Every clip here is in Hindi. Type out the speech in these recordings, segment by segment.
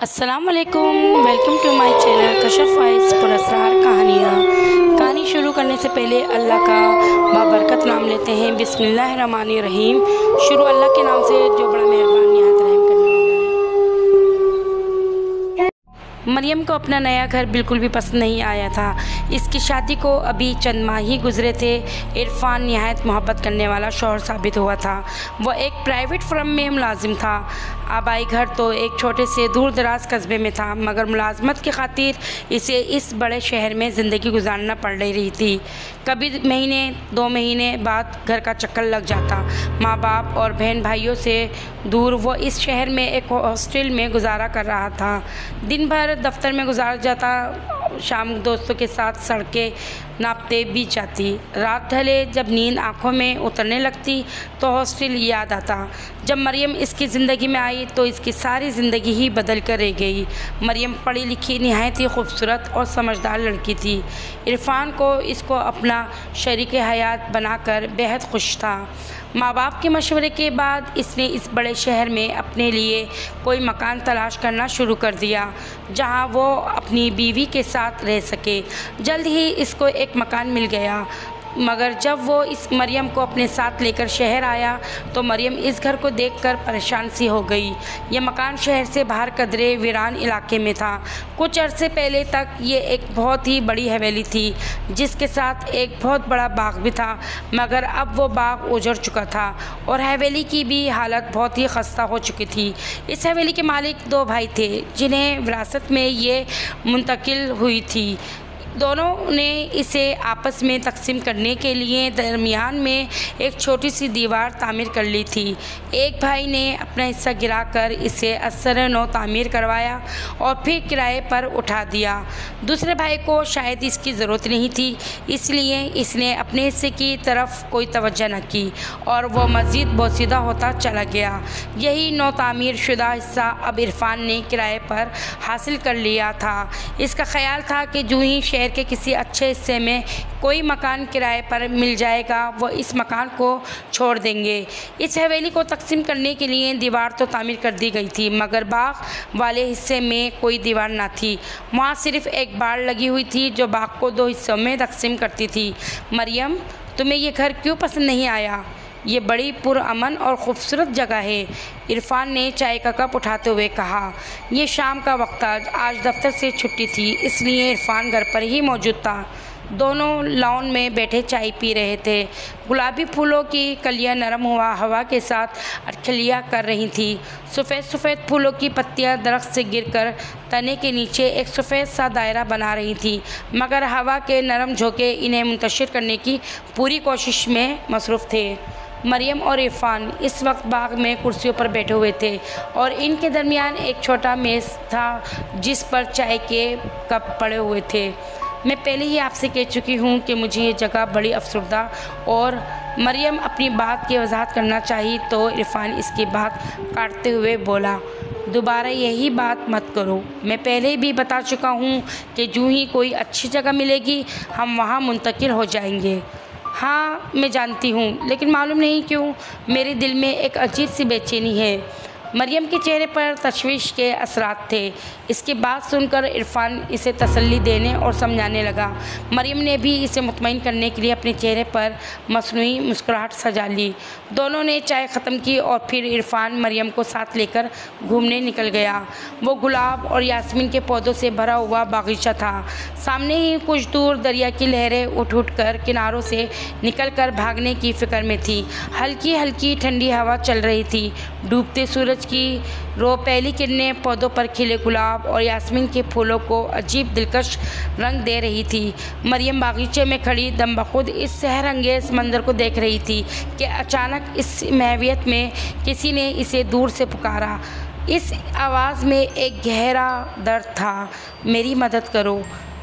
अस्सलाम वालेकुम, वेलकम टू माय चैनल कशफ वाइज पुरअसरार कहानियाँ। कहानी शुरू करने से पहले अल्लाह का बाबरकत नाम लेते हैं। बिस्मिल्लाहिर्रहमानिर्रहीम। शुरू अल्लाह के नाम से जो बड़ा मेहरबान निहायत रहम करने वाला है। मरियम को अपना नया घर बिल्कुल भी पसंद नहीं आया था। इसकी शादी को अभी चंद माह ही गुजरे थे। इरफान निहायत मोहब्बत करने वाला शौहर साबित हुआ था। वह एक प्राइवेट फर्म में मुलाजिम था। आबाई घर तो एक छोटे से दूर दराज कस्बे में था, मगर मुलाजमत की खातिर इसे इस बड़े शहर में ज़िंदगी गुजारना पड़ रही थी। कभी महीने 2 महीने बाद घर का चक्कर लग जाता। माँ बाप और बहन भाइयों से दूर वो इस शहर में एक हॉस्टल में गुजारा कर रहा था। दिन भर दफ्तर में गुजार जाता, शाम दोस्तों के साथ सड़कें नापते बीत जाती। रात ढले जब नींद आंखों में उतरने लगती तो हॉस्टल याद आता। जब मरियम इसकी ज़िंदगी में आई तो इसकी सारी ज़िंदगी ही बदल कर रह गई। मरियम पढ़ी लिखी निहायत ही खूबसूरत और समझदार लड़की थी। इरफान को इसको अपना शरीक हयात बनाकर बेहद खुश था। माँ बाप के मशवरे के बाद इसने इस बड़े शहर में अपने लिए कोई मकान तलाश करना शुरू कर दिया जहाँ वो अपनी बीवी के साथ रह सके। जल्द ही इसको एक मकान मिल गया, मगर जब वो इस मरियम को अपने साथ लेकर शहर आया तो मरियम इस घर को देखकर परेशान सी हो गई। यह मकान शहर से बाहर कदरे वीरान इलाके में था। कुछ अरसे पहले तक ये एक बहुत ही बड़ी हवेली थी जिसके साथ एक बहुत बड़ा बाग भी था, मगर अब वो बाग उजड़ चुका था और हवेली की भी हालत बहुत ही खस्ता हो चुकी थी। इस हवेली के मालिक 2 भाई थे जिन्हें विरासत में ये मुंतकिल हुई थी। दोनों ने इसे आपस में तकसीम करने के लिए दरमियान में एक छोटी सी दीवार तामीर कर ली थी। एक भाई ने अपना हिस्सा गिराकर इसे असर नौ तामीर करवाया और फिर किराए पर उठा दिया। दूसरे भाई को शायद इसकी ज़रूरत नहीं थी, इसलिए इसने अपने हिस्से की तरफ कोई तवज्जो न की और वह मज़ीद बोसीदा होता चला गया। यही नौ तामीर शुदा हिस्सा अब इरफान ने किराए पर हासिल कर लिया था। इसका ख्याल था कि जो ही शहर के किसी अच्छे हिस्से में कोई मकान किराए पर मिल जाएगा वो इस मकान को छोड़ देंगे। इस हवेली को तकसीम करने के लिए दीवार तो तामीर कर दी गई थी, मगर बाग वाले हिस्से में कोई दीवार ना थी। वहाँ सिर्फ एक बाड़ लगी हुई थी जो बाग को 2 हिस्सों में तकसीम करती थी। मरियम, तुम्हें ये घर क्यों पसंद नहीं आया? ये बड़ी पुरअमन और ख़ूबसूरत जगह है, इरफान ने चाय का कप उठाते हुए कहा। ये शाम का वक्त था, आज दफ्तर से छुट्टी थी, इसलिए इरफान घर पर ही मौजूद था। दोनों लॉन में बैठे चाय पी रहे थे। गुलाबी फूलों की कलियां नरम हवा के साथ अटखलियाँ कर रही थीं। सफ़ेद सफ़ेद फूलों की पत्तियां दरख्त से गिरकर तने के नीचे एक सफ़ेद सा दायरा बना रही थीं, मगर हवा के नरम झोंके इन्हें मुंतशिर करने की पूरी कोशिश में मसरूफ़ थे। मरियम और इरफान इस वक्त बाग में कुर्सियों पर बैठे हुए थे और इनके दरमियान एक छोटा मेज़ था जिस पर चाय के कप पड़े हुए थे। मैं पहले ही आपसे कह चुकी हूँ कि मुझे ये जगह बड़ी अफसरदा और मरियम अपनी बात की वजाहत करना चाहिए तो इरफान इसकी बात काटते हुए बोला, दोबारा यही बात मत करो। मैं पहले भी बता चुका हूँ कि जो ही कोई अच्छी जगह मिलेगी हम वहाँ मुंतकिल हो जाएंगे। हाँ, मैं जानती हूँ, लेकिन मालूम नहीं क्यों मेरे दिल में एक अजीब सी बेचैनी है। मरियम के चेहरे पर तशवीश के असरात थे। इसकी बात सुनकर इरफान इसे तसल्ली देने और समझाने लगा। मरियम ने भी इसे मुतमईन करने के लिए अपने चेहरे पर मसनूई मुस्कुराहट सजा ली। दोनों ने चाय ख़त्म की और फिर इरफान मरियम को साथ लेकर घूमने निकल गया। वो गुलाब और यास्मीन के पौधों से भरा हुआ बागीचा था। सामने ही कुछ दूर दरिया की लहरें उठ कर किनारों से निकलकर भागने की फ़िक्र में थी। हल्की हल्की ठंडी हवा चल रही थी। डूबते सूरज की पहली किरणें पौधों पर खिले गुलाब और यास्मीन के फूलों को अजीब दिलकश रंग दे रही थी। मरियम बागीचे में खड़ी दम बखुद इस सहर अंगेज़ मंजर को देख रही थी कि अचानक इस महवियत में किसी ने इसे दूर से पुकारा। इस आवाज़ में एक गहरा दर्द था। मेरी मदद करो।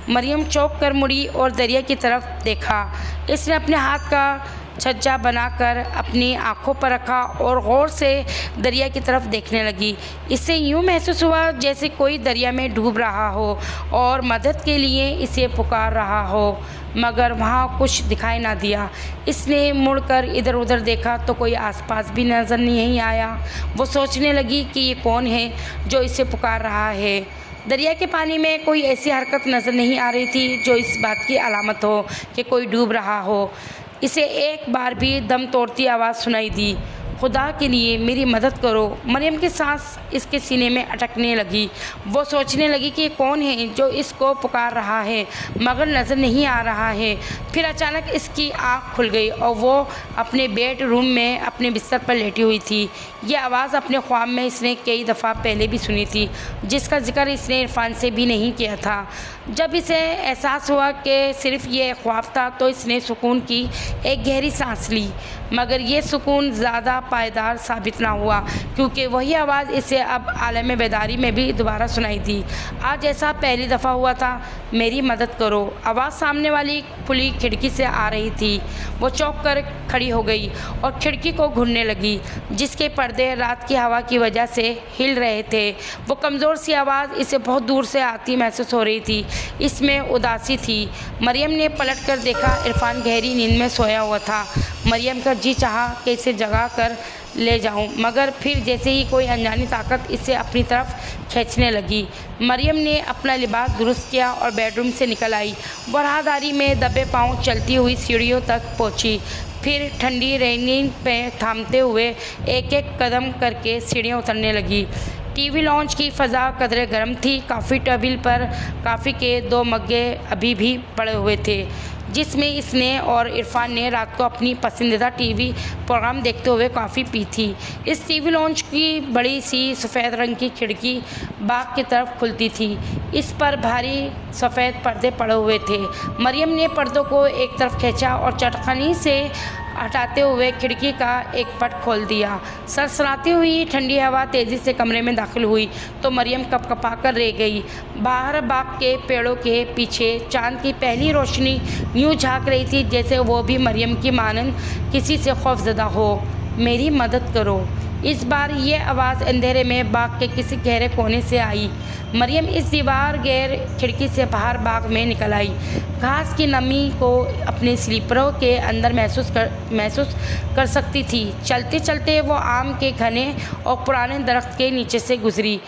मरियम चौंक कर मुड़ी और दरिया की तरफ देखा। इसने अपने हाथ का छज्जा बनाकर अपनी आंखों पर रखा और गौर से दरिया की तरफ देखने लगी। इसे यूँ महसूस हुआ जैसे कोई दरिया में डूब रहा हो और मदद के लिए इसे पुकार रहा हो, मगर वहाँ कुछ दिखाई ना दिया। इसने मुड़कर इधर उधर देखा तो कोई आसपास भी नज़र नहीं आया। वो सोचने लगी कि ये कौन है जो इसे पुकार रहा है। दरिया के पानी में कोई ऐसी हरकत नज़र नहीं आ रही थी जो इस बात की अलामत हो कि कोई डूब रहा हो। इसे एक बार भी दम तोड़ती आवाज़ सुनाई दी, खुदा के लिए मेरी मदद करो। मरियम की सांस इसके सीने में अटकने लगी। वो सोचने लगी कि कौन है जो इसको पुकार रहा है, मगर नज़र नहीं आ रहा है। फिर अचानक इसकी आँख खुल गई और वो अपने बेडरूम में अपने बिस्तर पर लेटी हुई थी। ये आवाज़ अपने ख्वाब में इसने कई दफ़ा पहले भी सुनी थी, जिसका जिक्र इसने इरफान से भी नहीं किया था। जब इसे एहसास हुआ कि सिर्फ ये ख्वाब था तो इसने सुकून की एक गहरी सांस ली, मगर ये सुकून ज़्यादा पायदार साबित ना हुआ क्योंकि वही आवाज़ इसे अब आलम बेदारी में भी दोबारा सुनाई दी। आज ऐसा पहली दफ़ा हुआ था, मेरी मदद करो। आवाज़ सामने वाली खुली खिड़की से आ रही थी। वो चौंक कर खड़ी हो गई और खिड़की को घूरने लगी, जिसके पर्दे रात की हवा की वजह से हिल रहे थे। वो कमज़ोर सी आवाज़ इसे बहुत दूर से आती महसूस हो रही थी। इसमें उदासी थी। मरियम ने पलट कर देखा, इरफान गहरी नींद में सोया हुआ था। मरियम का जी चाहा कि इसे जगा कर ले जाऊं, मगर फिर जैसे ही कोई अनजानी ताकत इसे अपनी तरफ खींचने लगी। मरियम ने अपना लिबास दुरुस्त किया और बेडरूम से निकल आई। वह राहदारी में दबे पांव चलती हुई सीढ़ियों तक पहुंची, फिर ठंडी रेंगिंग पे थामते हुए एक एक कदम करके सीढ़ियाँ उतरने लगी। टीवी लॉन्च की फ़ज़ा कदरे गर्म थी। कॉफ़ी टेबल पर कॉफ़ी के 2 मग्गे अभी भी पड़े हुए थे, जिसमें इसने और इरफान ने रात को अपनी पसंदीदा टीवी प्रोग्राम देखते हुए कॉफ़ी पी थी। इस टीवी लॉन्च की बड़ी सी सफ़ेद रंग की खिड़की बाग की तरफ खुलती थी। इस पर भारी सफ़ेद पर्दे पड़े हुए थे। मरियम ने पर्दों को एक तरफ खींचा और चटखनी से हटाते हुए खिड़की का एक पट खोल दिया। सरसराती हुई ठंडी हवा तेज़ी से कमरे में दाखिल हुई तो मरियम कपकपा कर रह गई। बाहर बाग के पेड़ों के पीछे चांद की पहली रोशनी यूं झांक रही थी जैसे वो भी मरियम की मानंद किसी से खौफजदा हो। मेरी मदद करो। इस बार ये आवाज़ अंधेरे में बाग के किसी गहरे कोने से आई। मरियम इस दीवार गैर खिड़की से बाहर बाग में निकल आई। घास की नमी को अपने स्लीपरों के अंदर महसूस कर सकती थी। चलते चलते वो आम के घने और पुराने दरख्त के नीचे से गुजरी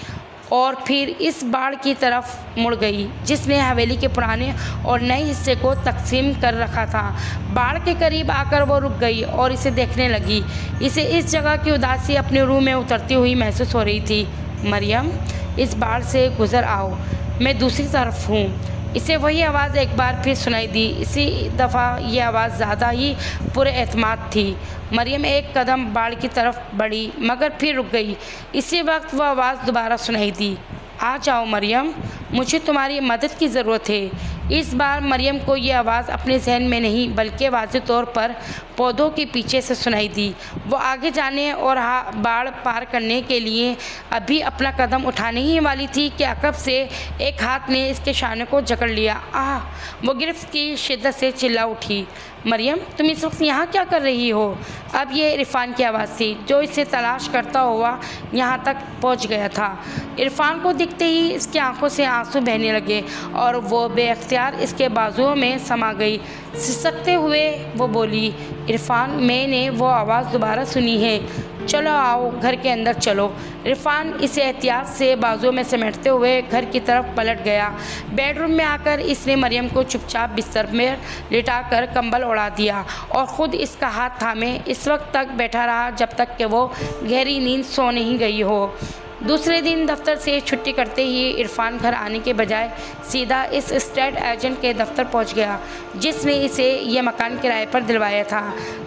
और फिर इस बाड़ की तरफ मुड़ गई जिसने हवेली के पुराने और नए हिस्से को तकसीम कर रखा था। बाड़ के करीब आकर वो रुक गई और इसे देखने लगी। इसे इस जगह की उदासी अपने रूह में उतरती हुई महसूस हो रही थी। मरियम, इस बाड़ से गुजर आओ, मैं दूसरी तरफ हूँ। इसे वही आवाज़ एक बार फिर सुनाई दी। इसी दफ़ा ये आवाज़ ज़्यादा ही पुरे एतमाद थी। मरियम एक कदम बाड़ की तरफ बढ़ी मगर फिर रुक गई। इसी वक्त वह आवाज़ दोबारा सुनाई दी, आ जाओ मरियम, मुझे तुम्हारी मदद की ज़रूरत है। इस बार मरियम को ये आवाज़ अपने जहन में नहीं बल्कि वाज़े तौर पर पौधों के पीछे से सुनाई दी। वो आगे जाने और बाड़ पार करने के लिए अभी अपना कदम उठाने ही वाली थी कि अकब से एक हाथ ने इसके शाने को जकड़ लिया। आह! वो गिरफ्त की शिद्दत से चिल्ला उठी। मरियम, तुम इस वक्त यहाँ क्या कर रही हो? अब ये इरफान की आवाज़ थी जो इसे तलाश करता हुआ यहाँ तक पहुँच गया था। इरफान को दिखते ही इसकी आंखों से आंसू बहने लगे और वो बेअख्तियार इसके बाजुओं में समा गई। सिसकते हुए वो बोली, इरफान, मैंने वो आवाज़ दोबारा सुनी है, चलो आओ घर के अंदर चलो। इरफान इसे एहतियात से बाजुओं में समेटते हुए घर की तरफ पलट गया। बेडरूम में आकर इसने मरियम को चुपचाप बिस्तर में लिटाकर कंबल उड़ा दिया और ख़ुद इसका हाथ थामे इस वक्त तक बैठा रहा जब तक कि वो गहरी नींद सो नहीं गई हो। दूसरे दिन दफ्तर से छुट्टी करते ही इरफान घर आने के बजाय सीधा इस स्टेट एजेंट के दफ्तर पहुंच गया जिसने इसे ये मकान किराए पर दिलवाया था।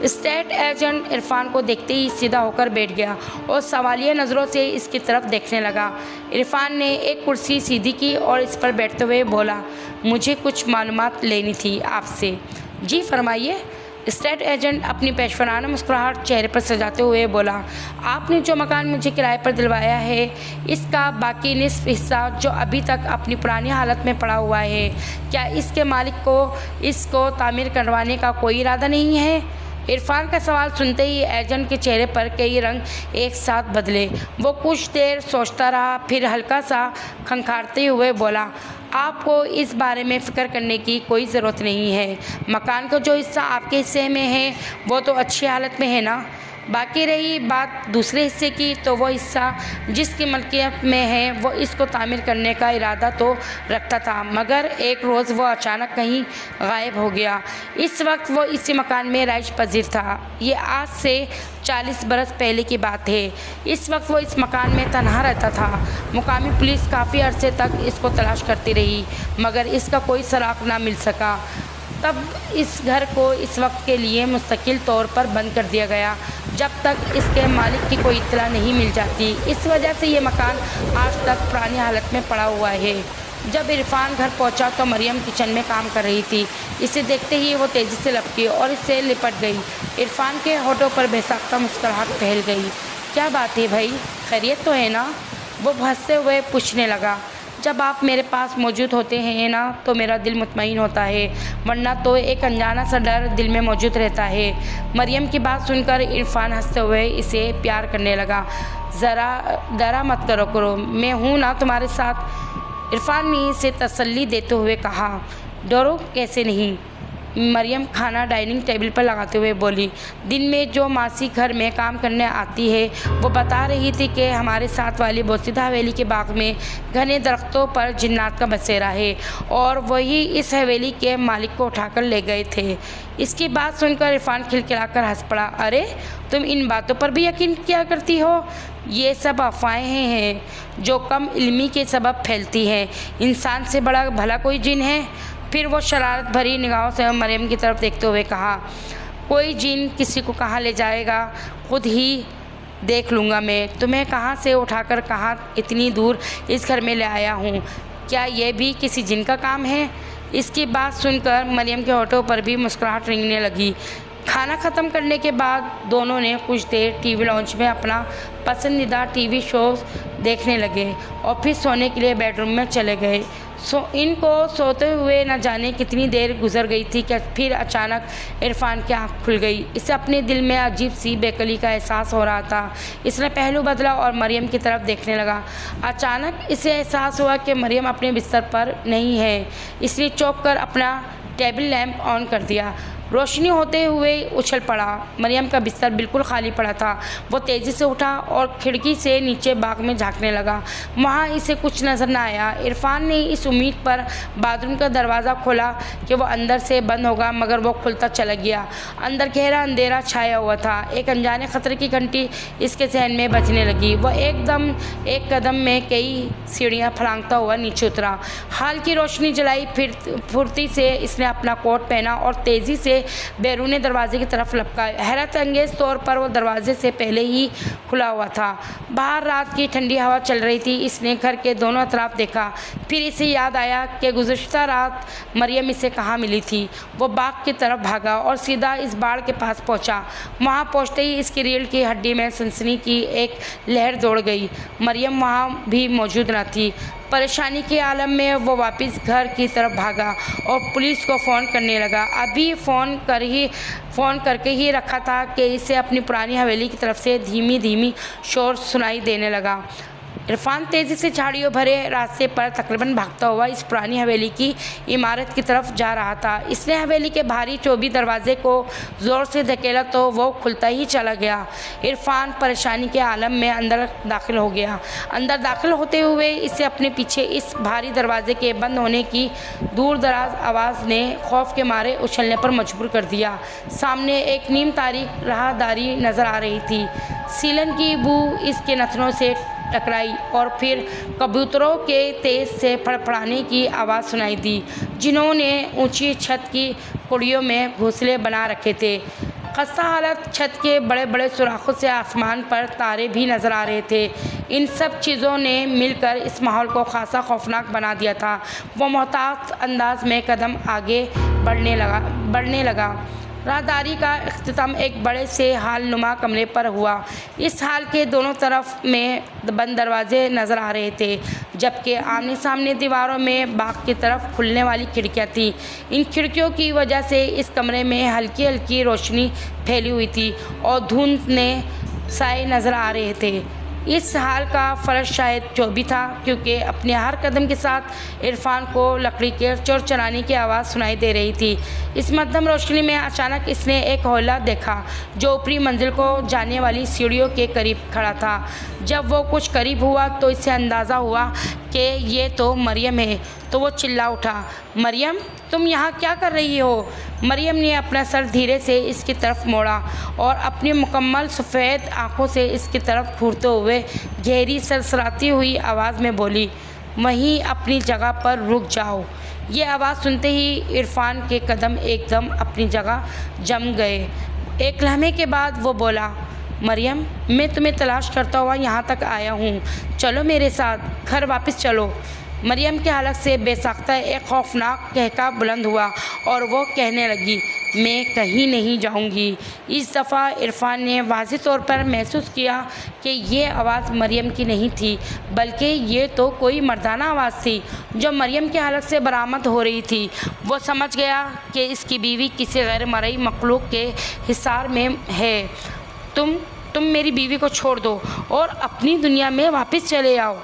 स्टेट एजेंट इरफान को देखते ही सीधा होकर बैठ गया और सवालिया नज़रों से इसकी तरफ देखने लगा। इरफान ने एक कुर्सी सीधी की और इस पर बैठते हुए बोला, मुझे कुछ मालूमात लेनी थी आपसे। जी फरमाइए। स्टेट एजेंट अपनी पेशवाराना मुस्कुराहट चेहरे पर सजाते हुए बोला, आपने जो मकान मुझे किराए पर दिलवाया है इसका बाकी निस्फ हिस्सा जो अभी तक अपनी पुरानी हालत में पड़ा हुआ है, क्या इसके मालिक को इसको तामीर करवाने का कोई इरादा नहीं है? इरफान का सवाल सुनते ही एजेंट के चेहरे पर कई रंग एक साथ बदले। वो कुछ देर सोचता रहा, फिर हल्का सा खंखारते हुए बोला, आपको इस बारे में फ़िक्र करने की कोई ज़रूरत नहीं है। मकान का जो हिस्सा आपके हिस्से में है वो तो अच्छी हालत में है ना। बाकी रही बात दूसरे हिस्से की, तो वो हिस्सा जिसकी मलकियत में है वो इसको तामीर करने का इरादा तो रखता था, मगर एक रोज़ वो अचानक कहीं गायब हो गया। इस वक्त वो इसी मकान में राइश पजीर था। ये आज से 40 बरस पहले की बात है। इस वक्त वो इस मकान में तन्हा रहता था। मुकामी पुलिस काफ़ी अरसे तक इसको तलाश करती रही, मगर इसका कोई सुराग ना मिल सका। तब इस घर को इस वक्त के लिए मुस्तकिल तौर पर बंद कर दिया गया, जब तक इसके मालिक की कोई इत्तला नहीं मिल जाती। इस वजह से ये मकान आज तक पुरानी हालत में पड़ा हुआ है। जब इरफान घर पहुंचा तो मरियम किचन में काम कर रही थी। इसे देखते ही वो तेज़ी से लपकी और इससे लिपट गई। इरफान के होठों पर बेसाख्ता मुस्कुराहट फैल गई। क्या बात है भाई, खैरियत तो है ना? वो हंसते हुए पूछने लगा। जब आप मेरे पास मौजूद होते हैं ना तो मेरा दिल मुतमईन होता है, वरना तो एक अनजाना सा डर दिल में मौजूद रहता है। मरियम की बात सुनकर इरफान हंसते हुए इसे प्यार करने लगा। ज़रा डरा मत करो, मैं हूँ ना तुम्हारे साथ। इरफान ने इसे तसल्ली देते हुए कहा। डरो कैसे नहीं, मरियम खाना डाइनिंग टेबल पर लगाते हुए बोली। दिन में जो मासी घर में काम करने आती है वो बता रही थी कि हमारे साथ वाली बोसीदा हवेली के बाग में घने दरख्तों पर जिन्नात का बसेरा है और वही इस हवेली के मालिक को उठाकर ले गए थे। इसकी बात सुनकर इरफान खिलखिलाकर हंस पड़ा। अरे तुम इन बातों पर भी यकीन किया करती हो? ये सब अफवाहें हैं जो कम इल्मी के सबब फैलती हैं। इंसान से बड़ा भला कोई जिन है? फिर वो शरारत भरी निगाहों से मरियम की तरफ देखते हुए कहा, कोई जिन किसी को कहाँ ले जाएगा खुद ही देख लूँगा मैं। तुम्हें कहाँ से उठाकर कहाँ इतनी दूर इस घर में ले आया हूँ, क्या ये भी किसी जिन का काम है? इसकी बात सुनकर मरियम के होठों पर भी मुस्कुराहट रेंगने लगी। खाना ख़त्म करने के बाद दोनों ने कुछ देर टीवी लॉन्च में अपना पसंदीदा टीवी शो देखने लगे और फिर सोने के लिए बेडरूम में चले गए। इनको सोते हुए न जाने कितनी देर गुजर गई थी कि फिर अचानक इरफान की आँख खुल गई। इसे अपने दिल में अजीब सी बेकली का एहसास हो रहा था। इसने पहलू बदला और मरियम की तरफ देखने लगा। अचानक इसे एहसास हुआ कि मरियम अपने बिस्तर पर नहीं है। इसलिए चौंक कर अपना टेबल लैंप ऑन कर दिया। रोशनी होते हुए उछल पड़ा। मरियम का बिस्तर बिल्कुल खाली पड़ा था। वो तेज़ी से उठा और खिड़की से नीचे बाग में झांकने लगा। वहाँ इसे कुछ नज़र न आया। इरफान ने इस उम्मीद पर बाथरूम का दरवाज़ा खोला कि वो अंदर से बंद होगा, मगर वो खुलता चला गया। अंदर गहरा अंधेरा छाया हुआ था। एक अनजाने खतरे की घंटी इसके जहन में बजने लगी। वह एक कदम में कई सीढ़ियाँ फलांगता हुआ नीचे उतरा। हाल की रोशनी जलाई। फिर फुर्ती से इसने अपना कोट पहना और तेज़ी से बैरूनी दरवाजे की तरफ लपका। हैरत अंगेज तौर पर वो दरवाजे से पहले ही खुला हुआ था। बाहर रात की ठंडी हवा चल रही थी। इसने घर के दोनों तरफ देखा। फिर इसे याद आया कि गुज़श्ता रात मरियम इसे कहाँ मिली थी। वो बाग की तरफ भागा और सीधा इस बाड़ के पास पहुंचा। वहां पहुंचते ही इसकी रीढ़ की हड्डी में सनसनी की एक लहर दौड़ गई। मरियम वहां भी मौजूद न थी। परेशानी के आलम में वो वापस घर की तरफ भागा और पुलिस को फ़ोन करने लगा। अभी फ़ोन करके ही रखा था कि इसे अपनी पुरानी हवेली की तरफ से धीमी धीमी शोर सुनाई देने लगा। इरफान तेज़ी से झाड़ियों भरे रास्ते पर तकरीबन भागता हुआ इस पुरानी हवेली की इमारत की तरफ जा रहा था। इसने हवेली के भारी चौबी दरवाजे को ज़ोर से धकेला तो वो खुलता ही चला गया। इरफान परेशानी के आलम में अंदर दाखिल हो गया। अंदर दाखिल होते हुए इसे अपने पीछे इस भारी दरवाजे के बंद होने की दूर दराज आवाज़ ने खौफ के मारे उछलने पर मजबूर कर दिया। सामने एक नीम तारीख राहदारी नज़र आ रही थी। सीलन की बू इसके नथनों से टकराई और फिर कबूतरों के तेज़ से फड़फड़ाने की आवाज़ सुनाई दी, जिन्होंने ऊंची छत की कुड़ियों में घोंसले बना रखे थे। खस्ता हालत छत के बड़े बड़े सुराखों से आसमान पर तारे भी नज़र आ रहे थे। इन सब चीज़ों ने मिलकर इस माहौल को खासा खौफनाक बना दिया था। वो मोहतात अंदाज में कदम आगे बढ़ने लगा। राहदारी का इख्तिताम एक बड़े से हालनुमा कमरे पर हुआ। इस हाल के दोनों तरफ में बंद दरवाजे नज़र आ रहे थे, जबकि आमने सामने दीवारों में बाग की तरफ खुलने वाली खिड़कियां थीं। इन खिड़कियों की वजह से इस कमरे में हल्की हल्की रोशनी फैली हुई थी और धुंधले साए नज़र आ रहे थे। इस हाल का फर्ज शायद जो भी था, क्योंकि अपने हर कदम के साथ इरफान को लकड़ी के चरचराने की आवाज़ सुनाई दे रही थी। इस मध्यम रोशनी में अचानक इसने एक हौला देखा जो ऊपरी मंजिल को जाने वाली सीढ़ियों के करीब खड़ा था। जब वो कुछ करीब हुआ तो इसे अंदाज़ा हुआ कि ये तो मरियम है, तो वो चिल्ला उठा, मरियम, तुम यहाँ क्या कर रही हो? मरियम ने अपना सर धीरे से इसकी तरफ मोड़ा और अपनी मुकम्मल सफ़ेद आंखों से इसकी तरफ घूरते हुए गहरी सरसराती हुई आवाज़ में बोली, वहीं अपनी जगह पर रुक जाओ। ये आवाज़ सुनते ही इरफान के कदम एकदम अपनी जगह जम गए। एक लम्हे के बाद वो बोला, मरियम, मैं तुम्हें तलाश करता हुआ यहाँ तक आया हूँ, चलो मेरे साथ, घर वापस चलो। मरियम के हलक से बेसाख्ता एक खौफनाक कहका बुलंद हुआ और वो कहने लगी, मैं कहीं नहीं जाऊंगी। इस दफ़ा इरफान ने वाज़ेह तौर पर महसूस किया कि ये आवाज़ मरियम की नहीं थी, बल्कि ये तो कोई मर्दाना आवाज़ थी जो मरियम के हलक से बरामद हो रही थी। वो समझ गया कि इसकी बीवी किसी गैर मरई मखलूक के हिसार में है। तुम मेरी बीवी को छोड़ दो और अपनी दुनिया में वापस चले आओ।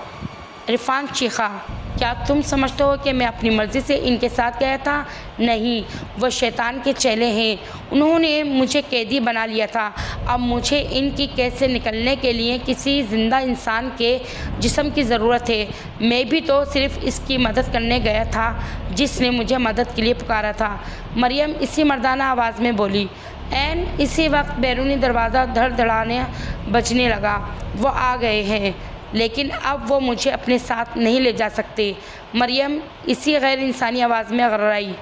इरफान चीखा, क्या तुम समझते हो कि मैं अपनी मर्ज़ी से इनके साथ गया था? नहीं, वो शैतान के चेले हैं। उन्होंने मुझे कैदी बना लिया था। अब मुझे इनकी कैद से निकलने के लिए किसी ज़िंदा इंसान के जिस्म की ज़रूरत है। मैं भी तो सिर्फ़ इसकी मदद करने गया था जिसने मुझे मदद के लिए पुकारा था। मरियम इसी मर्दाना आवाज़ में बोली। ऐन इसी वक्त बैरूनी दरवाज़ा धड़धड़ाने बजने लगा। वो आ गए हैं, लेकिन अब वो मुझे अपने साथ नहीं ले जा सकते। मरियम इसी गैर इंसानी आवाज़ में घर्राई।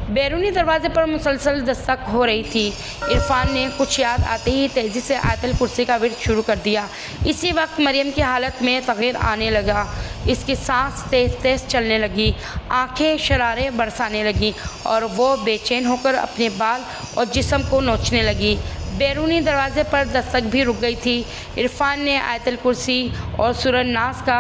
बैरूनी दरवाजे पर मुसलसल दस्तक हो रही थी। इरफान ने कुछ याद आते ही तेज़ी से आयतल कुर्सी का विर्द शुरू कर दिया। इसी वक्त मरियम की हालत में तग़य्युर आने लगा। इसकी सांस तेज़ तेज़ चलने लगी, आंखें शरारे बरसाने लगी और वो बेचैन होकर अपने बाल और जिस्म को नोचने लगी। बैरूनी दरवाजे पर दस्तक भी रुक गई थी। इरफान ने आयतल कुर्सी और सूरह नास का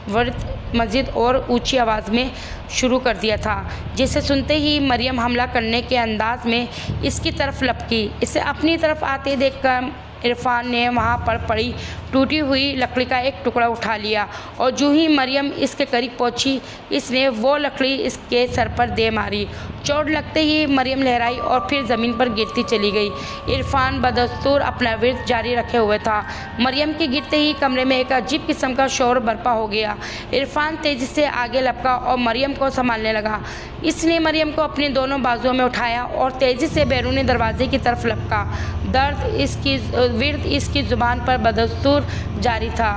वर्द मज़ीद और ऊंची आवाज़ में शुरू कर दिया था, जिसे सुनते ही मरियम हमला करने के अंदाज में इसकी तरफ लपकी। इसे अपनी तरफ आते देखकर इरफान ने वहाँ पर पड़ी टूटी हुई लकड़ी का एक टुकड़ा उठा लिया और जो ही मरियम इसके करीब पहुँची, इसने वो लकड़ी इसके सर पर दे मारी। चोट लगते ही मरियम लहराई और फिर ज़मीन पर गिरती चली गई। इरफान बदस्तूर अपना विर्द जारी रखे हुए था। मरियम के गिरते ही कमरे में एक अजीब किस्म का शोर बरपा हो गया। इरफान तेज़ी से आगे लपका और मरियम को संभालने लगा। इसने मरियम को अपने दोनों बाजुओं में उठाया और तेज़ी से बैरूनी दरवाजे की तरफ लपका। विर्द इसकी ज़ुबान पर बदस्तूर जारी था।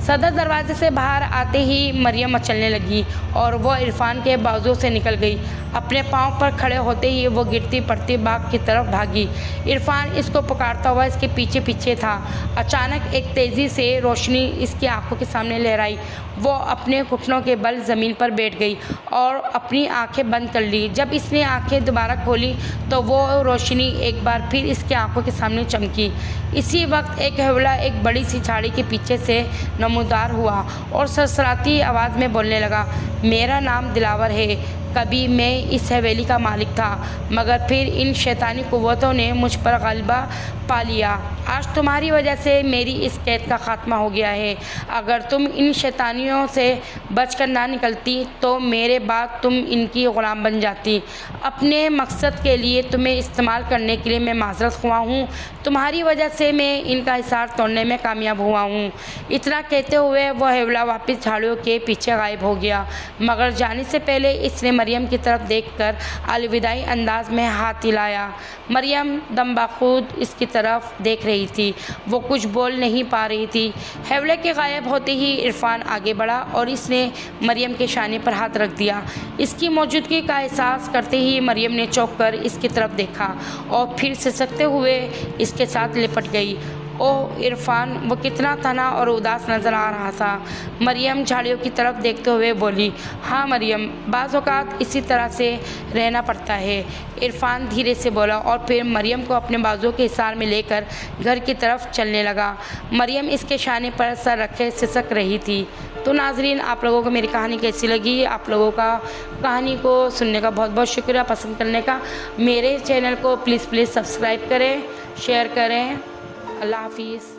सदर दरवाजे से बाहर आते ही मरियम मचलने लगी और वो इरफान के बाजुओं से निकल गई। अपने पाँव पर खड़े होते ही वो गिरती पड़ती बाग की तरफ भागी। इरफान इसको पुकारता हुआ इसके पीछे पीछे था। अचानक एक तेज़ी से रोशनी इसकी आंखों के सामने लहराई। वो अपने घुटनों के बल ज़मीन पर बैठ गई और अपनी आंखें बंद कर ली। जब इसने आंखें दोबारा खोली तो वो रोशनी एक बार फिर इसकी आंखों के सामने चमकी। इसी वक्त एक हवला एक बड़ी सी झाड़ी के पीछे से नमूदार हुआ और सरसराती आवाज़ में बोलने लगा, मेरा नाम दिलावर है। कभी मैं इस हवेली का मालिक था, मगर फिर इन शैतानी कुव्वतों ने मुझ पर गलबा पा लिया। आज तुम्हारी वजह से मेरी इस कैद का ख़ात्मा हो गया है। अगर तुम इन शैतानियों से बचकर ना निकलती तो मेरे बाद तुम इनकी ग़ुलाम बन जाती। अपने मकसद के लिए तुम्हें इस्तेमाल करने के लिए मैं माज़रत हुआ हूँ। तुम्हारी वजह से मैं इनका हिसार तोड़ने में कामयाब हुआ हूँ। इतना कहते हुए वह हवला वापस झाड़ियों के पीछे गायब हो गया, मगर जाने से पहले इसने मरियम की तरफ देखकर अलविदाई अंदाज में हाथ हिलाया। मरियम दमबाखुद इसकी तरफ देख रही थी। वो कुछ बोल नहीं पा रही थी। हवले के गायब होते ही इरफान आगे बढ़ा और इसने मरियम के शाने पर हाथ रख दिया। इसकी मौजूदगी का एहसास करते ही मरियम ने चौंक कर इसकी तरफ देखा और फिर सिसकते हुए इसके साथ लिपट गई ओह इरफान, वो कितना तना और उदास नज़र आ रहा था। मरियम झाड़ियों की तरफ देखते हुए बोली, हाँ मरियम, बाज़ औक़ात इसी तरह से रहना पड़ता है। इरफान धीरे से बोला और फिर मरियम को अपने बाजुओं के हिसार में लेकर घर की तरफ चलने लगा। मरियम इसके शाने पर सर रखे सिसक रही थी। तो नाजरीन, आप लोगों को मेरी कहानी कैसी लगी? आप लोगों का कहानी को सुनने का बहुत बहुत शुक्रिया, पसंद करने का। मेरे चैनल को प्लीज़ सब्सक्राइब करें, शेयर करें। अल्लाह हाफिज़।